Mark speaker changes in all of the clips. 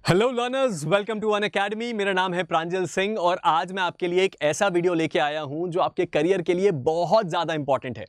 Speaker 1: Hello learners, welcome to Unacademy. मेरा नाम है प्रांजल सिंह और आज मैं आपके लिए एक ऐसा वीडियो लेके आया हूं जो आपके करियर के लिए बहुत ज्यादा इंपॉर्टेंट है।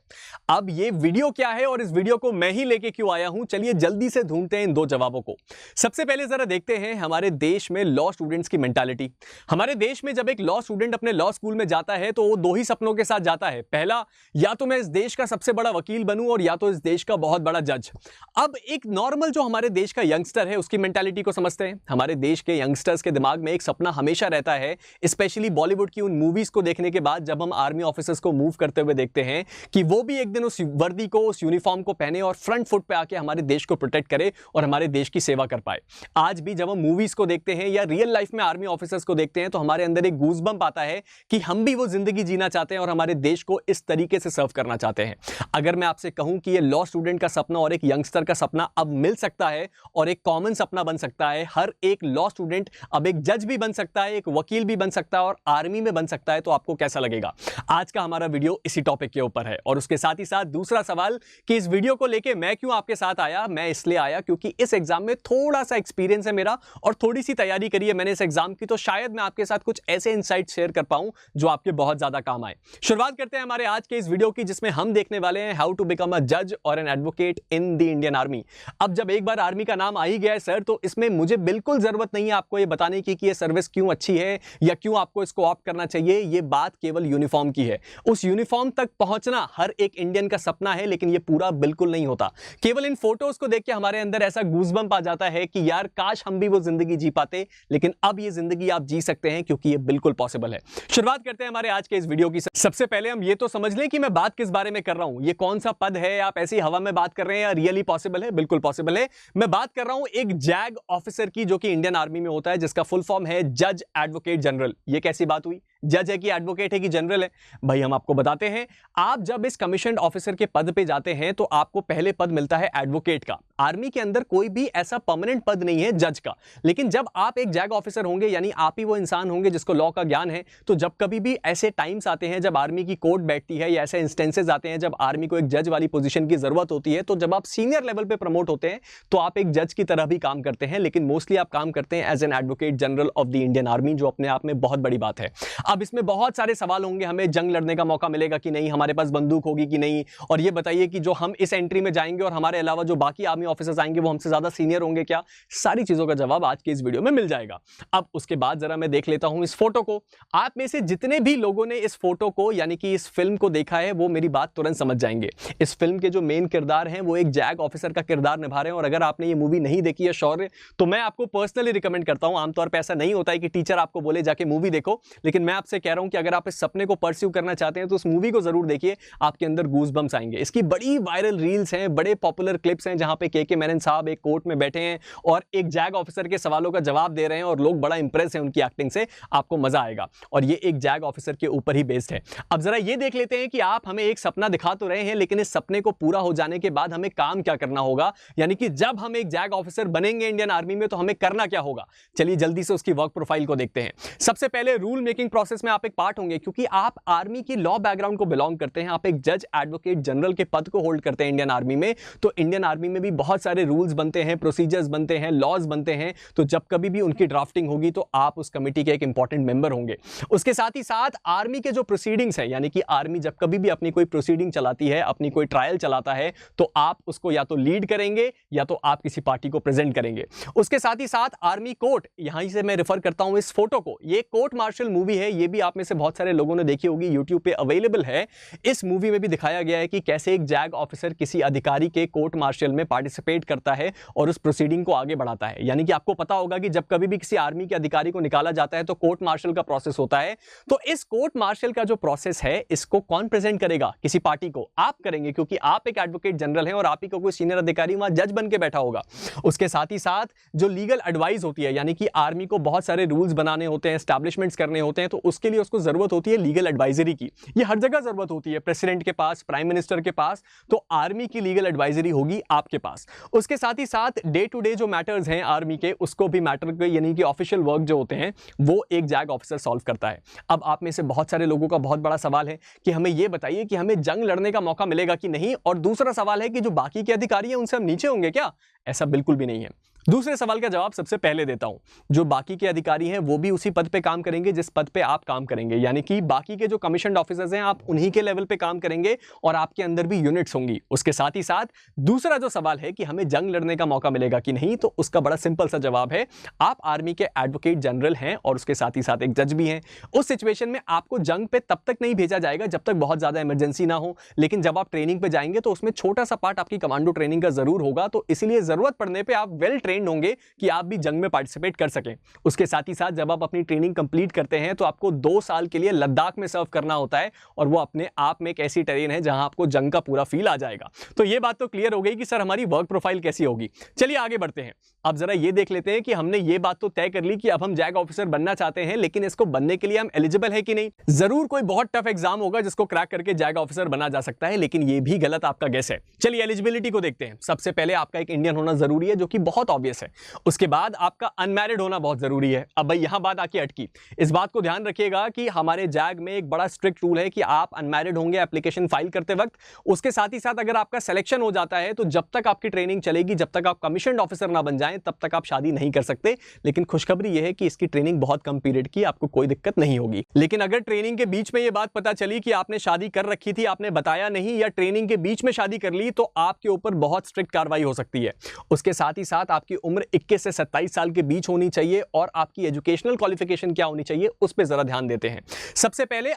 Speaker 1: अब ये वीडियो क्या है और इस वीडियो को मैं ही लेके क्यों आया हूं, चलिए जल्दी से ढूंढते हैं इन दो जवाबों को। सबसे पहले जरा देखते हैं हमारे देश में लॉ स्टूडेंट्स की मेंटालिटी। हमारे देश में जब एक लॉ स्टूडेंट अपने लॉ स्कूल में जाता है तो वो दो ही सपनों के साथ जाता है। पहला, या तो मैं इस देश का सबसे बड़ा वकील बनूं और या तो इस देश का बहुत बड़ा जज। अब एक नॉर्मल जो हमारे देश का यंगस्टर है उसकी मेंटालिटी को समझते हैं। हमारे देश के यंगस्टर्स के दिमाग में एक सपना हमेशा रहता है, स्पेशली बॉलीवुड की उन मूवीज को देखने के बाद जब हम आर्मी ऑफिसर्स को मूव करते हुए देखते हैं कि वो भी एक दिन उस वर्दी को, उस यूनिफॉर्म को पहने और फ्रंट फुट पे आके हमारे देश को प्रोटेक्ट करे और हमारे देश की सेवा कर पाए। आज भी जब हम मूवीज को देखते हैं या रियल लाइफ में आर्मी ऑफिसर्स को देखते हैं तो हमारे अंदर एक गूज़बम्प आता है कि हम भी वो जिंदगी जीना चाहते हैं और हमारे देश को इस तरीके से सर्व करना चाहते हैं। अगर मैं आपसे कहूं कि ये लॉ स्टूडेंट का सपना और एक यंगस्टर का सपना अब मिल सकता है और एक कॉमन सपना बन सकता है, हर एक लॉ स्टूडेंट अब एक जज भी बन सकता है, एक वकील भी बन सकता है और आर्मी में बन सकता है, तो आपको कैसा लगेगा? आज का हमारा वीडियो इसी टॉपिक के ऊपर है। और उसके साथ ही साथ दूसरा सवाल कि इस वीडियो को लेके मैं क्यों आपके साथ आया, मैं इसलिए आया क्योंकि इस एग्जाम में थोड़ा सा एक्सपीरियंस है मेरा और थोड़ी सी तैयारी करी है मैंने इस एग्जाम की, तो शायद मैं आपके साथ कुछ ऐसे इनसाइट शेयर कर पाऊं जो आपके बहुत ज्यादा काम आए। शुरुआत करते हैं हमारे आज के इस वीडियो की, जिसमें हम देखने वाले हैं हाउ टू बिकम अ जज और an advocate in the Indian army. अब जब एक बार आर्मी का नाम आ ही गया है सर, तो इसमें मुझे बिल्कुल जरूरत नहीं है आपको ये बताने की कि ये सर्विस क्यों अच्छी है या क्यों आपको इसको ऑप्ट करना चाहिए। ये बात केवल यूनिफॉर्म की है। उस यूनिफॉर्म तक पहुंचना हर एक इंडियन का सपना है, लेकिन ये पूरा बिल्कुल नहीं होता। केवल इन फोटोज को देख के हमारे अंदर ऐसा गूज़बम्प आ जाता है कि यार काश हम भी वो जिंदगी जी पाते, लेकिन अब ये जिंदगी आप जी सकते हैं क्योंकि ये बिल्कुल पॉसिबल है। शुरुआत करते हैं हमारे आज के इस वीडियो की। सबसे पहले हम ये तो समझ लें कि मैं बात किस बारे में कर रहा हूं। ये कौन सा पद है, आप ऐसी हवा में बात कर रहे हैं या रियली पॉसिबल है? बिल्कुल पॉसिबल है। मैं बात कर रहा हूं एक जैग ऑफिसर की, जो कि इंडियन आर्मी में होता है, जिसका फुल फॉर्म है जज एडवोकेट जनरल। ये कैसी बात हुई? जज है कि एडवोकेट है कि जनरल है? भाई हम आपको बताते हैं। आप जब इस कमीशन्ड ऑफिसर के पद पे जाते हैं तो आपको पहले पद मिलता है एडवोकेट का। आर्मी के अंदर कोई भी ऐसा परमानेंट पद नहीं है जज का, लेकिन जब आप एक जैग ऑफिसर होंगे, यानी आप ही वो इंसान होंगे जिसको लॉ का ज्ञान है, तो जब कभी भी ऐसे टाइम्स आते हैं जब आर्मी की कोर्ट बैठती है या ऐसे इंस्टेंसेस आते हैं जब आर्मी को एक जज वाली पोजीशन की जरूरत होती है, तो जब आप सीनियर लेवल पे प्रमोट होते हैं तो आप एक जज की तरह भी काम करते हैं, लेकिन मोस्टली आप काम करते हैं as an advocate general of the Indian army, जो अपने आप में बहुत बड़ी बात है। अब इसमें बहुत सारे सवाल होंगे, हमें जंग लड़ने का मौका मिलेगा कि नहीं, हमारे पास बंदूक होगी कि नहीं, और ये बताइए कि जो हम इस एंट्री में जाएंगे और हमारे अलावा जो बाकी आर्मी ऑफिसर्स आएंगे वो हमसे ज्यादा सीनियर होंगे क्या? सारी चीजों का जवाब आज के इस वीडियो में मिल जाएगा। अब उसके बाद जरा मैं देख लेता हूं इस फोटो को। आप में से जितने भी लोगों ने इस फोटो को, यानी कि इस फिल्म को देखा है, वो मेरी बात तुरंत समझ जाएंगे। इस फिल्म के जो मेन किरदार हैं वो एक जैग ऑफिसर का किरदार निभा रहे हैं, और अगर आपने ये मूवी नहीं देखी है शौर्य, तो मैं आपको पर्सनली रिकमेंड करता हूं। आमतौर पर ऐसा नहीं होता है कि टीचर आपको बोले जाके मूवी देखो, लेकिन मैं आपसे कह रहा हूं कि अगर आप इस सपने को परस्यू करना चाहते हैं तो उस मूवी को जरूर देखिए, आपके अंदर गूज़बम्प्स आएंगे। इसकी बड़ी वायरल रील्स हैं, बड़े पॉपुलर क्लिप्स हैं, जहां पे के मेनन साहब एक कोर्ट में बैठे हैं और एक जैग ऑफिसर के सवालों का जवाब दे रहे हैं और लोग बड़ा इंप्रेस हैं उनकी एक्टिंग से। आपको मजा आएगा, और ये एक जैग ऑफिसर के ऊपर ही बेस्ड है। अब जरा ये देख लेते हैं कि आप हमें एक सपना दिखा तो रहे हैं, लेकिन इस सपने को पूरा हो जाने के बाद हमें काम क्या करना होगा, यानी कि जब हम एक जैग ऑफिसर बनेंगे इंडियन आर्मी में तो हमें करना क्या होगा। चलिए जल्दी से उसकी वर्क प्रोफाइल को देखते हैं। सबसे पहले रूल मेकिंग प्रोसेस में आप एक पार्ट होंगे, क्योंकि आप आर्मी की लॉ बैकग्राउंड को बिलोंग करते हैं, आप एक जज एडवोकेट जनरल के पद को होल्ड करते हैं इंडियन आर्मी में, तो इंडियन आर्मी में भी बहुत सारे रूल्स बनते हैं, प्रोसीजर्स बनते हैं, लॉज बनते हैं, तो जब कभी भी उनकी ड्राफ्टिंग होगी तो आप उस कमेटी के एक इंपॉर्टेंट मेंबर होंगे। उसके साथ ही साथ आर्मी के जो प्रोसीडिंग्स है, यानी कि आर्मी जब कभी भी अपनी कोई प्रोसीडिंग चलाती है, अपनी कोई ट्रायल चलाता है, तो आप उसको या तो लीड करेंगे या तो आप किसी पार्टी को प्रेजेंट करेंगे। उसके साथ ही साथ आर्मी कोर्ट, यहां से मैं रेफर करता हूं इस फोटो को, ये कोर्ट मार्शल मूवी है, ये भी आप में से बहुत सारे लोगों ने देखी होगी, यूट्यूब पे अवेलेबल है। इस मूवी में भी दिखाया गया है कि कैसे एक जैग ऑफिसर किसी अधिकारी के कोर्ट मार्शल में पार्टिसिपेट करता है और उस प्रोसीडिंग को आगे बढ़ाता है। यानी कि आपको पता होगा कि जब कभी भी किसी आर्मी के अधिकारी को निकाला जाता है तो कोर्ट मार्शल का प्रोसेस होता है। तो इस कोर्ट मार्शल का जो प्रोसेस है, इसको कौन प्रेजेंट करेगा? किसी पार्टी को आप करेंगे, क्योंकि आप एक एडवोकेट जनरल हैं और आप ही को कोई सीनियर अधिकारी वहां जज बन के बैठा होगा। उसके साथ ही साथ जो लीगल एडवाइस होती है, यानी कि आर्मी को बहुत सारे रूल्स बनाने होते हैं, एस्टैब्लिशमेंट्स करने होते हैं, तो उसके लिए उसको जरूरत होती है लीगल एडवाइजरी की। ये हर जगह जरूरत होती है, प्रेसिडेंट के पास, प्राइम मिनिस्टर के पास, तो आर्मी की लीगल एडवाइजरी होगी आपके पास। उसके साथ ही साथ डे टू डे जो मैटर्स हैं आर्मी के, उसको भी मैटर, यानी कि ऑफिशियल वर्क जो होते हैं, वो एक जैग ऑफिसर सॉल्व करता है। अब आप में से बहुत सारे लोगों का बहुत बड़ा सवाल है कि हमें यह बताइए कि हमें जंग लड़ने का मौका मिलेगा कि नहीं, और दूसरा सवाल है कि जो बाकी के अधिकारी हैं उनसे हम नीचे होंगे क्या? ऐसा बिल्कुल भी नहीं है। दूसरे सवाल का जवाब सबसे पहले देता हूं, जो बाकी के अधिकारी हैं वो भी उसी पद पे काम करेंगे जिस पद पे आप काम करेंगे, यानी कि बाकी के जो कमीशन्ड ऑफिसर्स हैं आप उन्हीं के लेवल पे काम करेंगे और आपके अंदर भी यूनिट्स होंगी। उसके साथ ही साथ दूसरा जो सवाल है कि हमें जंग लड़ने का मौका मिलेगा कि नहीं, तो उसका बड़ा सिंपल सा जवाब है, आप आर्मी के एडवोकेट जनरल हैं और उसके साथ ही साथ एक जज भी हैं। उस सिचुएशन में आपको जंग पे तब तक नहीं भेजा जाएगा जब तक बहुत ज्यादा इमरजेंसी ना हो, लेकिन जब आप ट्रेनिंग पे जाएंगे तो उसमें छोटा सा पार्ट आपकी कमांडो ट्रेनिंग का जरूर होगा, तो इसलिए जरूरत पड़ने पे आप वेल ट्रेन्ड होंगे कि आप भी जंग में पार्टिसिपेट कर सकें। उसके साथ ही साथ जब आप अपनी ट्रेनिंग कंप्लीट करते हैं तो आपको 2 साल के लिए लद्दाख में सर्व करना होता है, और वो अपने आप में एक ऐसी टेरेन है जहां आपको जंग का पूरा फील आ जाएगा। तो ये बात तो क्लियर हो गई कि सर हमारी वर्क प्रोफाइल कैसी होगी। चलिए आगे बढ़ते हैं। अब जरा ये देख लेते हैं कि हमने ये बात तो तय कर ली कि अब हम जैग ऑफिसर बनना चाहते हैं, लेकिन इसको बनने के लिए हम एलिजिबल है कि नहीं। जरूर कोई बहुत टफ एग्जाम होगा जिसको क्रैक करके जैग ऑफिसर बना जा सकता है, लेकिन ये भी गलत आपका गेस है। चलिए एलिजिबिलिटी को देखते हैं। सबसे पहले आपका एक इंडियन होना जरूरी है, जो कि बहुत ऑब्वियस है। उसके बाद आपका अनमैरिड होना बहुत जरूरी है। अब भाई यहां बात आके अटकी। इस बात को ध्यान रखिएगा कि हमारे जैग में एक बड़ा स्ट्रिक्ट रूल है कि आप अनमैरिड होंगे एप्लीकेशन फाइल करते वक्त। उसके साथ ही साथ अगर आपका सिलेक्शन हो जाता है तो जब तक आपकी ट्रेनिंग चलेगी, जब तक आप कमीशन्ड ऑफिसर ना बन जाएं, तब तक आप शादी नहीं कर सकते। लेकिन खुशखबरी यह है कि इसकी ट्रेनिंग बहुत कम पीरियड की, आपको कोई दिक्कत नहीं होगी। लेकिन अगर ट्रेनिंग के बीच में यह बात पता चली कि आपने शादी कर रखी थी, आपने बताया नहीं, या ट्रेनिंग के बीच में शादी कर ली, तो आपके ऊपर बहुत स्ट्रिक्ट कार्रवाई हो सकती है। उसके साथ ही साथ आपकी उम्र 21 से 27 साल के बीच होनी चाहिए, और आपकी एजुकेशनल क्वालिफिकेशन क्या होनी चाहिए उस पर जरा ध्यान देते हैं। सबसे पहले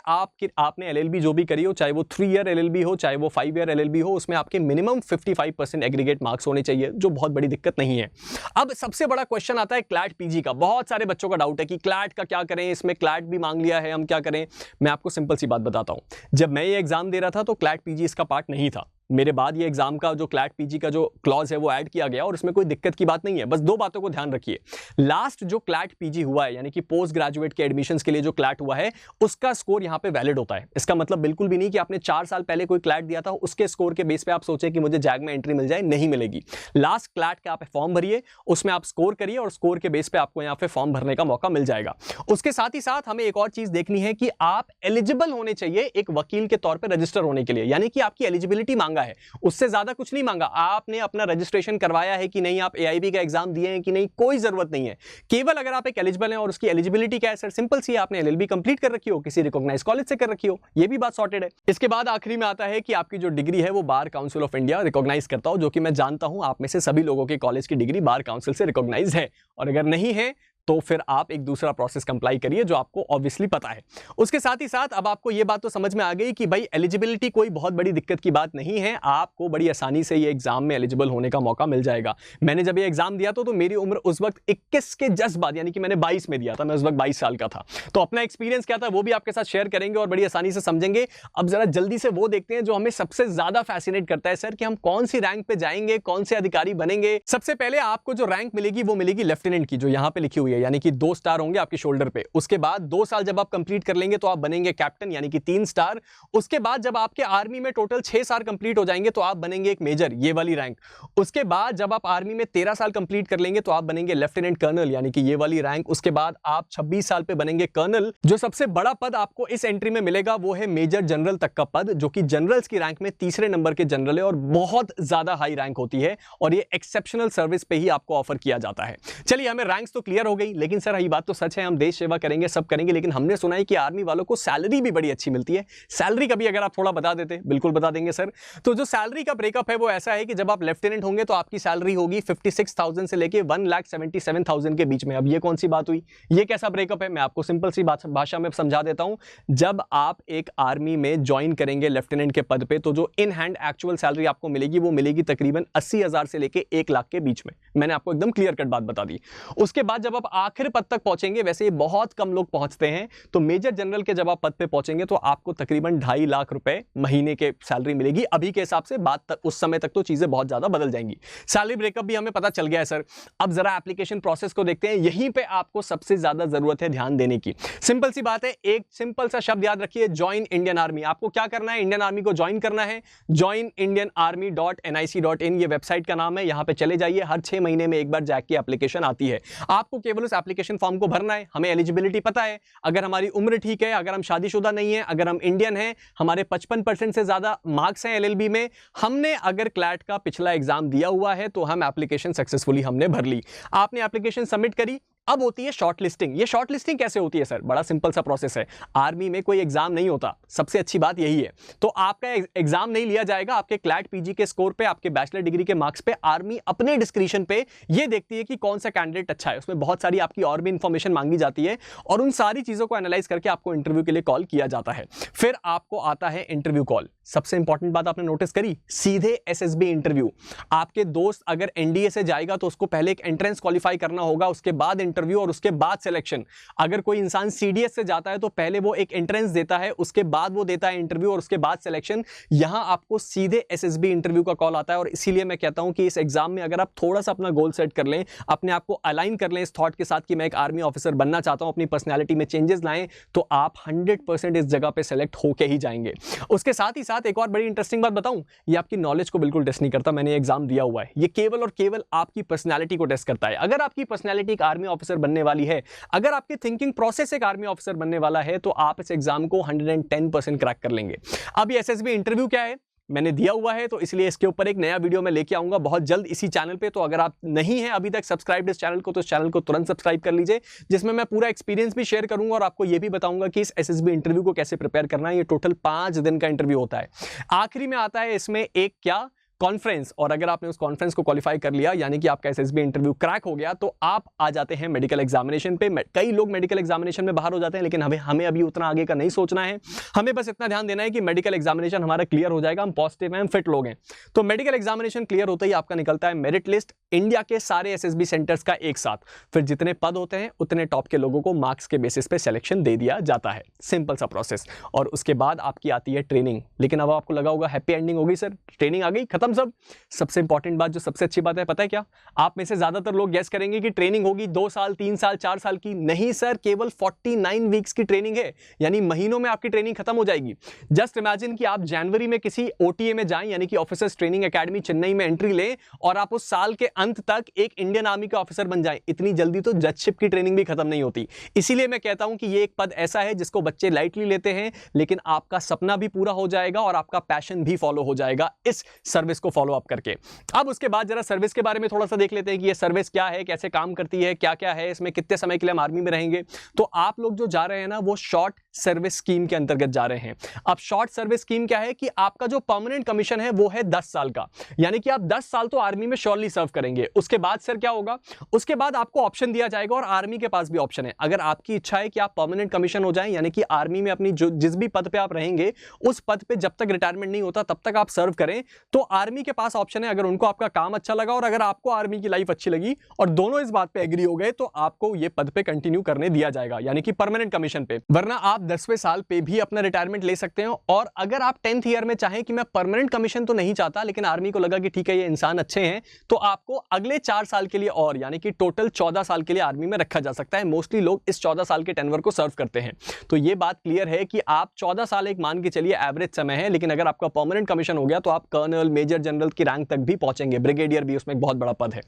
Speaker 1: आपने एलएलबी जो भी करी हो, चाहे वो 3 ईयर एलएलबी हो, चाहे वो 5 ईयर एलएलबी हो, उसमें आपके मिनिमम 55% एग्रीगेट मार्क्स होने चाहिए, जो बहुत बड़ी दिक्कत नहीं है। अब सबसे बड़ा क्वेश्चन आता है क्लैट पीजी का। बहुत सारे बच्चों का डाउट है कि क्लैट का क्या करें, इसमें क्लैट भी मांग लिया है, हम क्या करें। मैं आपको सिंपल सी बात बताता हूं। जब मैं ये एग्जाम दे रहा था तो क्लैट पीजी इसका पार्ट नहीं था। मेरे बाद ये एग्जाम का जो क्लैट पीजी का जो क्लॉज है वो ऐड किया गया, और इसमें कोई दिक्कत की बात नहीं है। बस 2 बातों को ध्यान रखिए। लास्ट जो क्लैट पीजी हुआ है, यानी कि पोस्ट ग्रेजुएट के एडमिशंस के लिए जो क्लैट हुआ है, उसका स्कोर यहां पे वैलिड होता है। इसका मतलब बिल्कुल भी नहीं कि आपने 4 साल पहले कोई क्लैट दिया था, उसके स्कोर के बेस पे आप सोचे कि मुझे जैग में एंट्री मिल जाए, नहीं मिलेगी। लास्ट क्लैट का आप फॉर्म भरिए, उसमें आप स्कोर करिए, और स्कोर के बेस पे आपको यहां पे फॉर्म भरने का मौका मिल जाएगा। उसके साथ ही साथ हमें एक और चीज देखनी है कि आप एलिजिबल होने चाहिए एक वकील के तौर पर रजिस्टर होने के लिए, यानी कि आपकी एलिजिबिलिटी मांगा है, उससे ज्यादा कुछ नहीं मांगा। आपने अपना रजिस्ट्रेशन करवाया है कि नहीं, आप एआईबी का एग्जाम दिए हैं कि नहीं, कोई जरूरत नहीं है। केवल अगर आप एक एलिजिबल हैं, और उसकी एलिजिबिलिटी क्या है सर, सिंपल सी है, आपने एलएलबी कंप्लीट कर रखी हो, किसी रिकॉग्नाइज्ड कॉलेज से कर रखी हो, ये भी बात सॉर्टेड है। इसके बाद आखिरी में आता है कि आपकी जो डिग्री है वो bar council of India recognise करता हो, जो कि मैं जानता हूं आप में से सभी लोगों के कॉलेज की डिग्री बार काउंसिल से रिकॉग्नाइज है, और अगर नहीं है तो फिर आप एक दूसरा प्रोसेस कंप्लाई करिए जो आपको ऑब्वियसली पता है। उसके साथ ही साथ अब आपको यह बात तो समझ में आ गई कि भाई एलिजिबिलिटी कोई बहुत बड़ी दिक्कत की बात नहीं है, आपको बड़ी आसानी से ये एग्जाम में एलिजिबल होने का मौका मिल जाएगा। मैंने जब ये एग्जाम दिया तो मेरी उम्र उस वक्त 21 के जस्ट बाद, यानी कि मैंने 22 में दिया था, मैं उस वक्त 22 साल का था। तो अपना एक्सपीरियंस क्या था वो भी आपके साथ शेयर करेंगे और बड़ी आसानी से समझेंगे। अब जरा जल्दी से वो देखते हैं जो हमें सबसे ज्यादा फैसिनेट करता है सर, कि हम कौन सी रैंक पे जाएंगे, कौन से अधिकारी बनेंगे। सबसे पहले आपको जो रैंक मिलेगी वो मिलेगी लेफ्टिनेंट की, जो यहां पे लिखी हुई है, यानी कि 2 स्टार होंगे आपके शोल्डर पे। उसके बाद 2 साल जब आप कंप्लीट कर लेंगे तो आप बनेंगे कैप्टन, यानी कि 3 स्टार। उसके बाद जब आपके आर्मी में टोटल 6 साल कंप्लीट हो जाएंगे तो आप बनेंगे एक मेजर, ये वाली रैंक। उसके बाद जब आप आर्मी में 13 साल कंप्लीट कर लेंगे तो आप बनेंगे लेफ्टिनेंट कर्नल, यानी कि ये वाली रैंक। उसके बाद आप 26 साल पे बनेंगे कर्नल। जो सबसे बड़ा पद आपको इस एंट्री में मिलेगा वो है मेजर जनरल तक का पद, जो कि जनरल्स की रैंक में तीसरे नंबर के जनरल है और बहुत ज्यादा हाई रैंक होती है, और ये एक्सेप्शनल सर्विस पे ही आपको ऑफर किया जाता है। चलिए हमें रैंक्स तो क्लियर हो गई, लेकिन सर ये बात तो सच है, हम देश सेवा करेंगे, सब करेंगे, लेकिन हमने सुना है कि आर्मी वालों को सैलरी भी बड़ी अच्छी मिलती है। सैलरी का भी अगर आप थोड़ा बता देते। बिल्कुल बता देंगे सर। तो जो सैलरी का ब्रेकअप है वो ऐसा है कि जब आप लेफ्टिनेंट होंगे तो आपकी सैलरी होगी 56,000 से लेके 1,77,000 के बीच में। अब ये कौन सी बात हुई, ये कैसा ब्रेकअप है, मैं आपको सिंपल सी भाषा में समझा देता हूं। जब आप एक आर्मी में ज्वाइन करेंगे लेफ्टिनेंट के पद पे, तो जो इन हैंड एक्चुअल सैलरी आपको मिलेगी वो मिलेगी तकरीबन 80,000 से लेके 1 लाख के बीच में। मैंने आपको एकदम क्लियर कट बात बता दी। उसके बाद जब आप आखिर पद तक पहुंचेंगे, वैसे बहुत कम लोग पहुंचते हैं, तो मेजर जनरल के जब आप पद पे पहुंचेंगे तो आपको तकरीबन 2.5 लाख रुपए महीने के सैलरी मिलेगी। अभी के हिसाब से बात तक, उस समय तक तो चीजें बहुत ज्यादा बदल जाएंगी। सैलरी ब्रेकअप भी हमें पता चल गया है सर। अब जरा एप्लीकेशन प्रोसेस को देखते हैं। यहीं पे आपको सबसे ज्यादा जरूरत है ध्यान देने की। सिंपल सी बात है, एक सिंपल सा शब्द याद रखिए, ज्वाइन इंडियन आर्मी। आपको क्या करना है, इंडियन आर्मी को ज्वाइन करना है। joinindianarmy.nic.in ये वेबसाइट का नाम है। यहां पे चले जाइए, हर 6 महीने में एक बार जैक की एप्लीकेशन आती है। आपको केवल केवल उस एप्लीकेशन फॉर्म को भरना है, हमें एलिजिबिलिटी पता है, अगर हमारी उम्र ठीक है, अगर हम शादीशुदा नहीं है, अगर हम इंडियन हैं, हमारे 55% से ज्यादा मार्क्स हैं एलएलबी में, हमने अगर क्लैट का पिछला एग्जाम दिया हुआ है तो हम एप्लीकेशन सक्सेसफुली हमने भर ली। आपने एप्लीकेशन सबमिट करी, अब होती है शॉर्ट लिस्टिंग। ये शॉर्ट लिस्टिंग कैसे होती है सर? बड़ा सिंपल सा प्रोसेस है। आर्मी में कोई एग्जाम नहीं होता, सबसे अच्छी बात यही है। तो आपका एग्जाम नहीं लिया जाएगा, आपके क्लैट पीजी के स्कोर पे, आपके बैचलर डिग्री के मार्क्स पे आर्मी अपने डिस्क्रिप्शन पे ये देखती है कि कौन सा कैंडिडेट अच्छा है। उसमें बहुत सारी आपकी और भी इंफॉर्मेशन मांगी जाती है और उन सारी चीजों को एनालाइज करके आपको इंटरव्यू के लिए कॉल किया जाता है। फिर आपको आता है इंटरव्यू कॉल। सबसे इंपॉर्टेंट बात आपने नोटिस करी, सीधे एसएसबी इंटरव्यू। आपके दोस्त अगर एनडीए से जाएगा तो उसको पहले एक एंट्रेंस क्वालिफाई करना होगा, उसके बाद इंटरव्यू और उसके बाद सिलेक्शन। अगर कोई इंसान सीडीएस से जाता है तो पहले वो एक एंट्रेंस देता है, उसके बाद वो देता है इंटरव्यू और उसके बाद सिलेक्शन। यहां आपको सीधे एसएसबी इंटरव्यू का कॉल आता है और इसीलिए मैं कहता हूं कि इस एग्जाम में अगर आप थोड़ा सा अपना गोल सेट कर लें, अपने आप को अलाइन कर लें इस थॉट के साथ कि मैं एक आर्मी ऑफिसर बनना चाहता हूं, अपनी पर्सनैलिटी में चेंजेस लाएं, तो आप 100% इस जगह पे सेलेक्ट होके ही जाएंगे। उसके साथ ही साथ एक और बड़ी इंटरेस्टिंग बात बताऊं, ये आपकी नॉलेज को बिल्कुल टेस्ट नहीं करता, मैंने एग्जाम दिया हुआ है। ये केवल और केवल आपकी पर्सनैलिटी को टेस्ट करता है। अगर आपकी पर्सनैलिटी एक आर्मी ऑफिसर बनने वाली है, अगर आपकी थिंकिंग प्रोसेस एक आर्मी ऑफिसर बनने वाला है, तो आप इस एग्जाम को 110% क्रैक कर लेंगे। अब ये एसएसबी इंटरव्यू क्या है मैंने दिया हुआ है, तो इसलिए इसके ऊपर एक नया वीडियो मैं लेके आऊंगा बहुत जल्द इसी चैनल पे। तो अगर आप नहीं हैं अभी तक सब्सक्राइब इस चैनल को, तो इस चैनल को तुरंत सब्सक्राइब कर लीजिए, जिसमें मैं पूरा एक्सपीरियंस भी शेयर करूंगा और आपको ये भी बताऊंगा कि इस एसएसबी इंटरव्यू को कैसे प्रिपेयर करना है। ये टोटल 5 दिन का इंटरव्यू होता है। आखिरी में आता है इसमें एक क्या कॉन्फ्रेंस, और अगर आपने उस कॉन्फ्रेंस को क्वालिफाई कर लिया, यानी कि आपका एसएसबी इंटरव्यू क्रैक हो गया, तो आप आ जाते हैं मेडिकल एग्जामिनेशन पे। कई लोग मेडिकल एग्जामिनेशन में बाहर हो जाते हैं, लेकिन हमें अभी उतना आगे का नहीं सोचना है। हमें बस इतना ध्यान देना है कि मेडिकल एग्जामिनेशन हमारा क्लियर हो जाएगा, हम पॉजिटिव हैं, हम फिट लोग हैं। तो मेडिकल एग्जामिनेशन क्लियर होते ही आपका निकलता है मेरिट लिस्ट इंडिया के सारे एसएसबी सेंटर्स का एक साथ। फिर जितने पद होते हैं उतने टॉप के लोगों को मार्क्स के बेसिस पे सिलेक्शन दे दिया जाता है। सिंपल सा प्रोसेस। और उसके बाद आपकी आती है ट्रेनिंग। लेकिन अब आपको लगा होगा हैप्पी एंडिंग हो गई सर, ट्रेनिंग आ गई, खत्म सब। सबसे इंपॉर्टेंट बात, जो सबसे अच्छी बात है, पता है क्या? आप में से ज्यादातर लोग गेस करेंगे कि ट्रेनिंग होगी 2 साल 3 साल 4 साल की। नहीं सर, केवल 49 वीक्स की ट्रेनिंग है, यानी महीनों में आपकी ट्रेनिंग खत्म हो जाएगी। जस्ट इमेजिन कि आप जनवरी में किसी ओटीए में जाएं, यानी कि ऑफिसर्स ट्रेनिंग एकेडमी चेन्नई में एंट्री लें, और आप उस साल के अंत तक एक इंडियन आर्मी के ऑफिसर बन जाएं। इतनी जल्दी तो जजशिप की ट्रेनिंग भी खत्म नहीं होती। इसीलिए मैं कहता हूं कि ये एक पद ऐसा है जिसको बच्चे लाइटली लेते हैं, लेकिन आपका सपना भी पूरा हो जाएगा और आपका पैशन भी फॉलो हो जाएगा इस सर्विस को फॉलो अप करके। अब उसके बाद जरा सर्विस के बारे में थोड़ा सा देख लेते हैं कि ये सर्विस क्या है, कैसे काम करती है, क्या क्या है इसमें, कितने समय के लिए हम आर्मी में रहेंगे। तो आप लोग जो जा रहे हैं ना, वो शॉर्ट सर्विस स्कीम के अंतर्गत जा रहे हैं। अब शॉर्ट सर्विस स्कीम क्या है कि आपका जो परमानेंट कमीशन है वो है 10 साल का, यानी कि आप 10 साल तो आर्मी में श्योरली सर्व करेंगे। उसके बाद सर क्या होगा? उसके बाद आपको ऑप्शन दिया जाएगा, और आर्मी के पास भी ऑप्शन है। अगर आपकी इच्छा है कि आप परमानेंट कमीशन हो जाएं, यानी कि आर्मी में अपनी जिस भी पद पे आप रहेंगे उस पद पे जब तक रिटायरमेंट नहीं होता तब तक आप सर्व करें, तो आर्मी के पास ऑप्शन है। अगर उनको आपका काम अच्छा लगा और अगर आपको आर्मी की लाइफ अच्छी लगी और दोनों इस बात पे एग्री हो गए, तो आपको ये पद पे कंटिन्यू करने दिया जाएगा, यानी कि परमानेंट कमीशन पे। वरना आप 10वें साल पे भी अपना रिटायरमेंट ले सकते हैं। और अगर आप 10th ईयर में चाहें कि मैं परमानेंट कमीशन तो नहीं चाहता, लेकिन आर्मी को लगा कि ठीक है ये इंसान अच्छे हैं, तो आपको अगले 4 साल के लिए और, यानी कि टोटल 14 साल के लिए आर्मी में रखा जा सकता है। मोस्टली लोग इस 14 साल के टेन्योर को सर्व करते हैं। तो ये बात क्लियर है कि आप 14 साल एक मान के चलिए एवरेज समय है, लेकिन अगर आपका परमानेंट कमीशन हो गया तो आप कर्नल, मेजर जनरल की रैंक तक भी पहुंचेंगे। ब्रिगेडियर भी उसमें एक बहुत बड़ा पद है।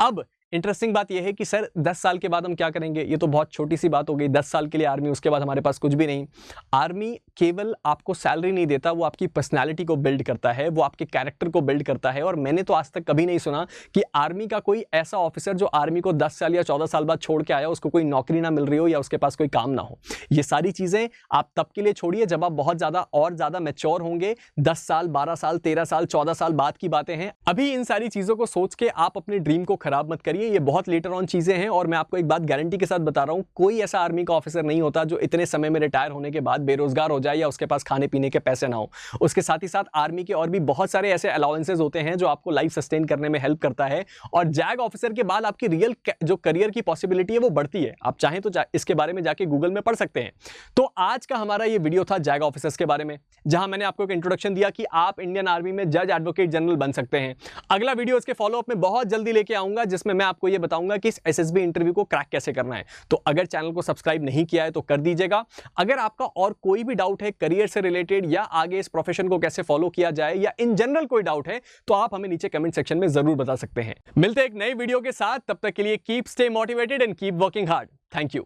Speaker 1: अब इंटरेस्टिंग बात यह है कि सर 10 साल के बाद हम क्या करेंगे? ये तो बहुत छोटी सी बात हो गई, 10 साल के लिए आर्मी, उसके बाद हमारे पास कुछ भी नहीं। आर्मी केवल आपको सैलरी नहीं देता, वो आपकी पर्सनालिटी को बिल्ड करता है, वो आपके कैरेक्टर को बिल्ड करता है। और मैंने तो आज तक कभी नहीं सुना कि आर्मी का कोई ऐसा ऑफिसर जो आर्मी को 10 साल या 14 साल बाद छोड़ के आया, उसको कोई नौकरी ना मिल रही हो या उसके पास कोई काम ना हो। ये सारी चीजें आप तब के लिए छोड़िए जब आप बहुत ज्यादा और ज्यादा मैच्योर होंगे। 10 साल 12 साल 13 साल 14 साल बाद की बातें हैं। अभी इन सारी चीजों को सोच के आप अपने ड्रीम को खराब मत करिए, ये बहुत लेटर ऑन चीजें हैं। और मैं आपको एक बात गारंटी के साथ बता रहा हूं, कोई ऐसा आर्मी का ऑफिसर नहीं होता जो इतने समय में रिटायर होने के बाद बेरोजगार हो जाए या उसके पास खाने पीने के पैसे ना हो। उसके साथ ही साथ आर्मी के और भी बहुत सारे ऐसे अलाउंसेस होते हैं जो आपको लाइफ सस्टेन करने में हेल्प करता है। और जैग ऑफिसर के बाद आपकी रियल जो करियर की पॉसिबिलिटी है वो बढ़ती है। आप चाहें तो इसके बारे में जाके गूगल में पढ़ सकते हैं। तो आज का हमारा ये वीडियो था जैग ऑफिसर्स के बारे में, जहां मैंने आपको एक इंट्रोडक्शन दिया कि आप इंडियन आर्मी में जज एडवोकेट जनरल बन सकते हैं। अगला वीडियो इसके फॉलोअप में बहुत जल्दी लेके आऊंगा, जिसमें मैं मैं आपको ये बताऊंगा कि इस एसएसबी इंटरव्यू को क्रैक कैसे करना है। तो अगर चैनल को सब्सक्राइब नहीं किया है तो कर दीजिएगा। अगर आपका और कोई भी डाउट है करियर से रिलेटेड या आगे इस प्रोफेशन को कैसे फॉलो किया जाए या इन जनरल कोई डाउट है तो आप हमें नीचे कमेंट सेक्शन में जरूर बता सकते हैं। मिलते हैं एक नई वीडियो के साथ, तब तक के लिए keep stay motivated and keep working hard. Thank you.